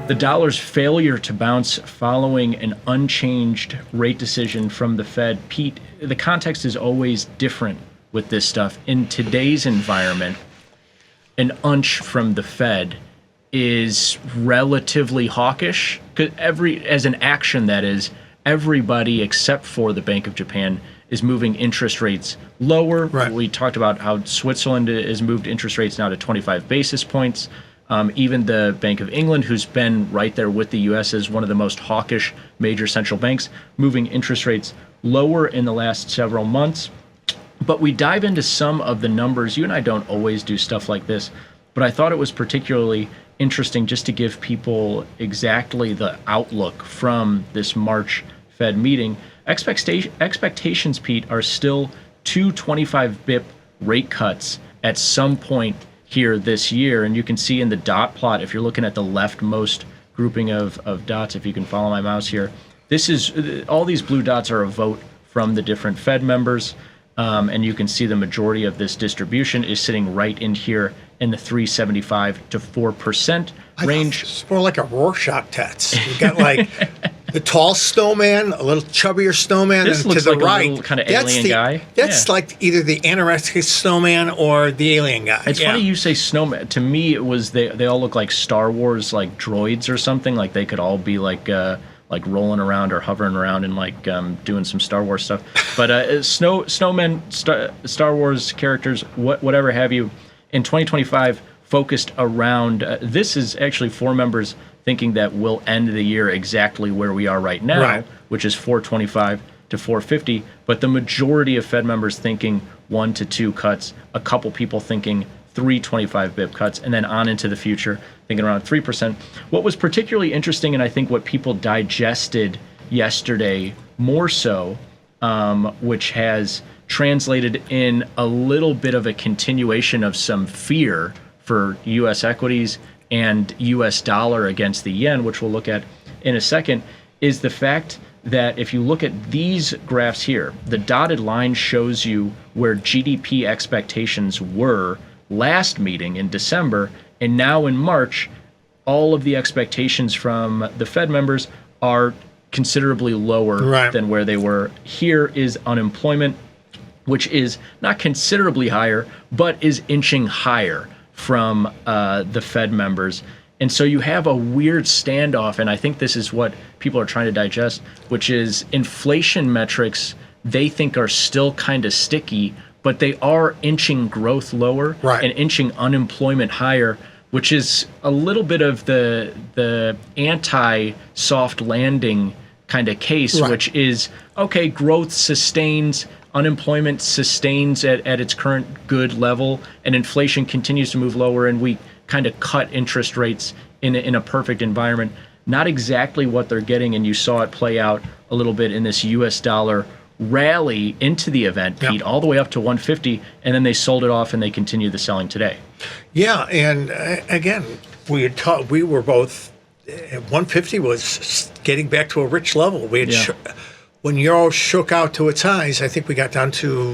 The dollar's failure to bounce following an unchanged rate decision from the Fed. Pete, the context is always different with this stuff. In today's environment, an unch from the Fed is relatively hawkish. As an action, that is, everybody except for the Bank of Japan is moving interest rates lower. Right. We talked about how Switzerland has moved interest rates now to 25 basis points. Even the Bank of England, who's been right there with the U.S. as one of the most hawkish major central banks, moving interest rates lower in the last several months. But we dive into some of the numbers. You and I don't always do stuff like this, but I thought it was particularly interesting just to give people exactly the outlook from this March Fed meeting. Expectations, Pete, are still 225 bip rate cuts at some point here this year. And you can see in the dot plot, if you're looking at the leftmost grouping of dots, if you can follow my mouse here, this is all these blue dots are a vote from the different Fed members. And you can see the majority of this distribution is sitting right in here in the 3.75 to 4% range. It's more like a Rorschach test. You've got like the tall snowman, a little chubbier snowman, This and looks to the like a right, little kind of that's alien the, guy. That's like either the anorexic snowman or the alien guy. It's funny you say snowman. To me, it was they all look like Star Wars like droids or something. Like they could all be like rolling around or hovering around and like doing some Star Wars stuff. But snowmen, Star Wars characters, whatever have you, in 2025 focused around. This is actually four members thinking that we'll end the year exactly where we are right now, right, which is 425 to 450. But the majority of Fed members thinking 1 to 2 cuts. A couple people thinking 325 bip cuts, and then on into the future, thinking around 3%. What was particularly interesting, and I think what people digested yesterday more so, which has translated in a little bit of a continuation of some fear for U.S. equities and U.S. dollar against the yen, which we'll look at in a second, is the fact that if you look at these graphs here, the dotted line shows you where GDP expectations were last meeting in December, and now in March, all of the expectations from the Fed members are considerably lower right, than where they were. Here is unemployment, which is not considerably higher, but is inching higher from the Fed members. And so you have a weird standoff, and I think this is what people are trying to digest, which is inflation metrics they think are still kind of sticky, but they are inching growth lower, right, and inching unemployment higher, which is a little bit of the anti-soft landing kind of case, right, which is, okay, growth sustains, unemployment sustains at its current good level, and inflation continues to move lower, and we kind of cut interest rates in a perfect environment. Not exactly what they're getting, and you saw it play out a little bit in this U.S. dollar rally into the event, Pete, all the way up to 150, and then they sold it off and they continue the selling today. Yeah, and again, we were both, 150 was getting back to a rich level. We had when euro shook out to its highs, I think we got down to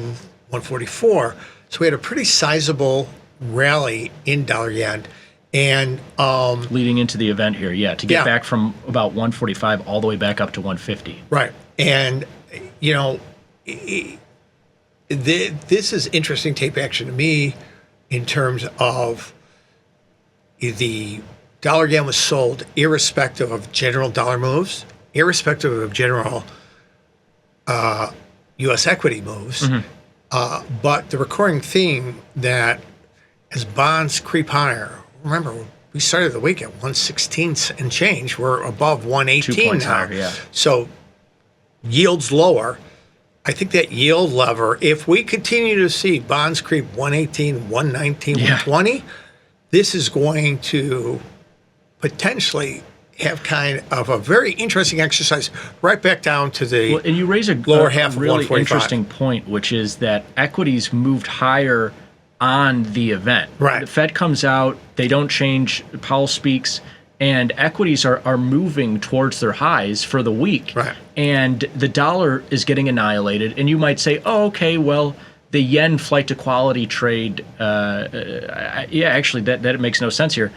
144. So we had a pretty sizable rally in dollar yen. And leading into the event here, to get back from about 145 all the way back up to 150. Right. And, you know, this is interesting tape action to me in terms of the dollar yen was sold irrespective of general dollar moves, irrespective of general U.S. equity moves. Mm-hmm. But the recurring theme that as bonds creep higher, remember, we started the week at 116 and change. We're above 118 2 points now. higher, yeah. So yields lower. I think that yield lever, if we continue to see bonds creep 118, 119, 120, this is going to potentially have kind of a very interesting exercise right back down to the and you raise a lower half of really 145. interesting point, which is that equities moved higher on the event. Right. The Fed comes out, they don't change, Powell speaks, and equities are moving towards their highs for the week. Right. And the dollar is getting annihilated. And you might say, oh, okay, well, the yen flight to quality trade, actually, that makes no sense here.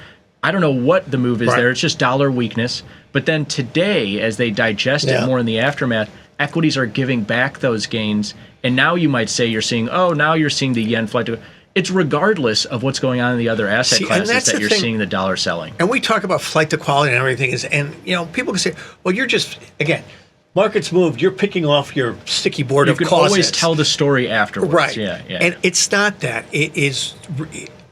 I don't know what the move is Right. there. It's just dollar weakness. But then today, as they digest it more in the aftermath, equities are giving back those gains. And now you might say you're seeing, now you're seeing the yen flight to. It's regardless of what's going on in the other asset classes that you're seeing the dollar selling. And we talk about flight to quality and everything people can say, well, you're just, again, markets moved, you're picking off your sticky board of causes. You can always tell the story afterwards. Right. Yeah. And it's not that. It is,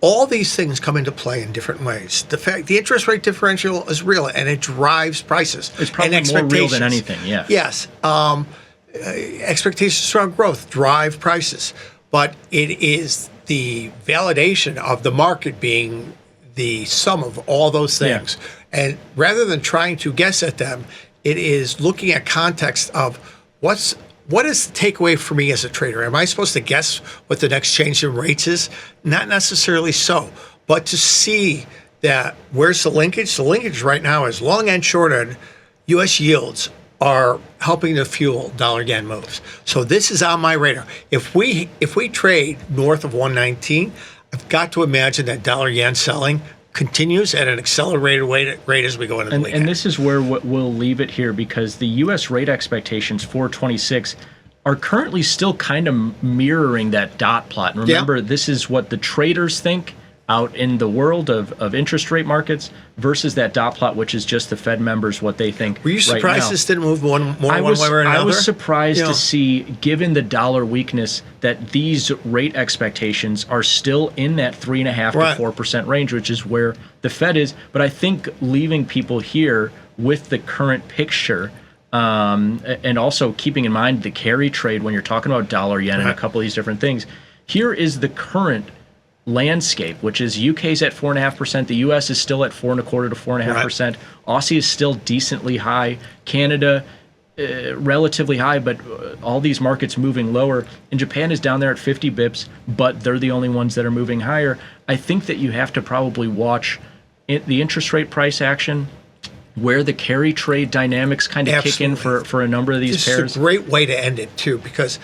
all these things come into play in different ways. The interest rate differential is real, and it drives prices. It's probably more real than anything, yeah. Yes. Expectations around growth drive prices. But it is the validation of the market being the sum of all those things. Yeah. And rather than trying to guess at them, it is looking at context of what is the takeaway for me as a trader? Am I supposed to guess what the next change in rates is? Not necessarily so, but to see that where's the linkage? The linkage right now is long and short end U.S. yields are helping to fuel dollar yen moves. So this is on my radar. If we trade north of 119, I've got to imagine that dollar yen selling continues at an accelerated rate as we go into the weekend. And this is where we'll leave it here, because the U.S. rate expectations for 26 are currently still kind of mirroring that dot plot. And remember, this is what the traders think out in the world of interest rate markets versus that dot plot, which is just the Fed members, what they think. Were you surprised this didn't move one way or another? I was surprised to see, given the dollar weakness, that these rate expectations are still in that 3.5% to 4% range, which is where the Fed is. But I think leaving people here with the current picture, and also keeping in mind the carry trade when you're talking about dollar yen and a couple of these different things, here is the current landscape, which is UK's at 4.5%, the US is still at 4.25% to 4.5%, Aussie is still decently high, Canada relatively high, but all these markets moving lower, and Japan is down there at 50 bips, but they're the only ones that are moving higher. I think that you have to probably watch the interest rate price action, where the carry trade dynamics kind of kick in for a number of these pairs. It's a great way to end it too, because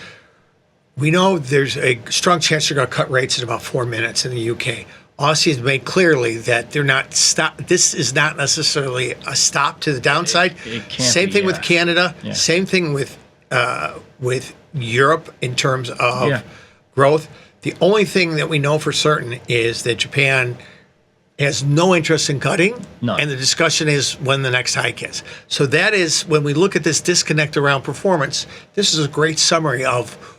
we know there's a strong chance they're going to cut rates in about 4 minutes in the UK. Aussie has made clearly that they're not stop. This is not necessarily a stop to the downside. It can't Same thing with Canada. Yeah. Same thing with Europe in terms of growth. The only thing that we know for certain is that Japan has no interest in cutting, and the discussion is when the next hike is. So that is, when we look at this disconnect around performance, this is a great summary of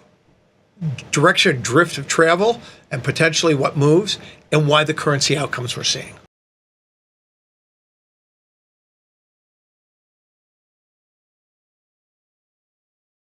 direction, drift of travel, and potentially what moves, and why the currency outcomes we're seeing.